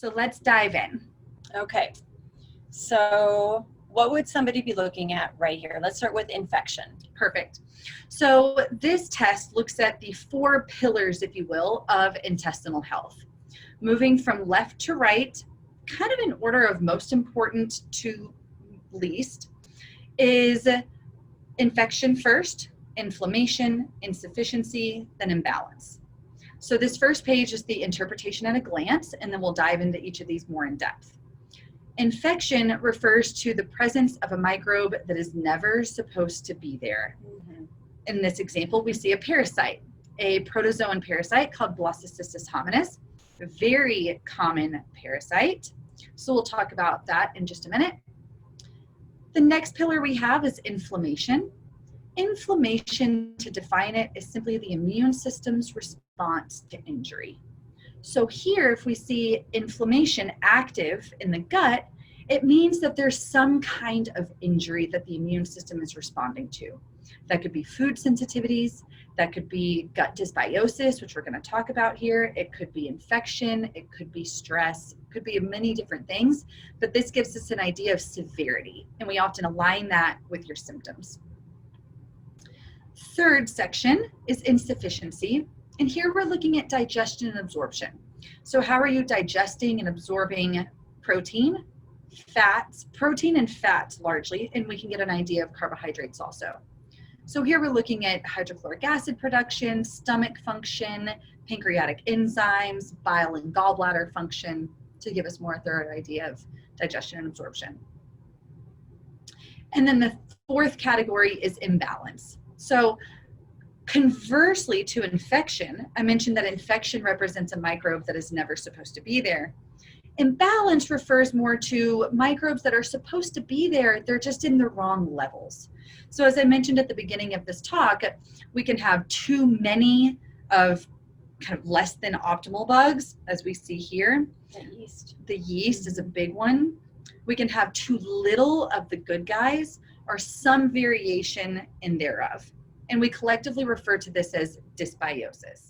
So let's dive in. Okay, so what would somebody be looking at right here? Let's start with infection. Perfect. So this test looks at the 4 pillars, if you will, of intestinal health. Moving from left to right, kind of in order of most important to least, is infection first, inflammation, insufficiency, then imbalance. So this first page is the interpretation at a glance, and then we'll dive into each of these more in depth. Infection refers to the presence of a microbe that is never supposed to be there. In this example, we see a parasite, a protozoan parasite called Blastocystis hominis, a very common parasite. So we'll talk about that in just a minute. The next pillar we have is inflammation. Inflammation, to define it, is simply the immune system's response to injury. So here, if we see inflammation active in the gut, it means that there's some kind of injury that the immune system is responding to. That could be food sensitivities, that could be gut dysbiosis, which we're going to talk about here. It could be infection, it could be stress, it could be many different things, but this gives us an idea of severity, and we often align that with your symptoms. Third section is insufficiency, and here we're looking at digestion and absorption. So how are you digesting and absorbing protein, fats, protein and fats largely, and we can get an idea of carbohydrates also. So here we're looking at hydrochloric acid production, stomach function, pancreatic enzymes, bile and gallbladder function, to give us more thorough idea of digestion and absorption. And then the fourth category is imbalance. So conversely to infection, I mentioned that infection represents a microbe that is never supposed to be there. Imbalance refers more to microbes that are supposed to be there, they're just in the wrong levels. So as I mentioned at the beginning of this talk, we can have too many of kind of less than optimal bugs, as we see here. The yeast is a big one. We can have too little of the good guys, or some variation in thereof. And we collectively refer to this as dysbiosis.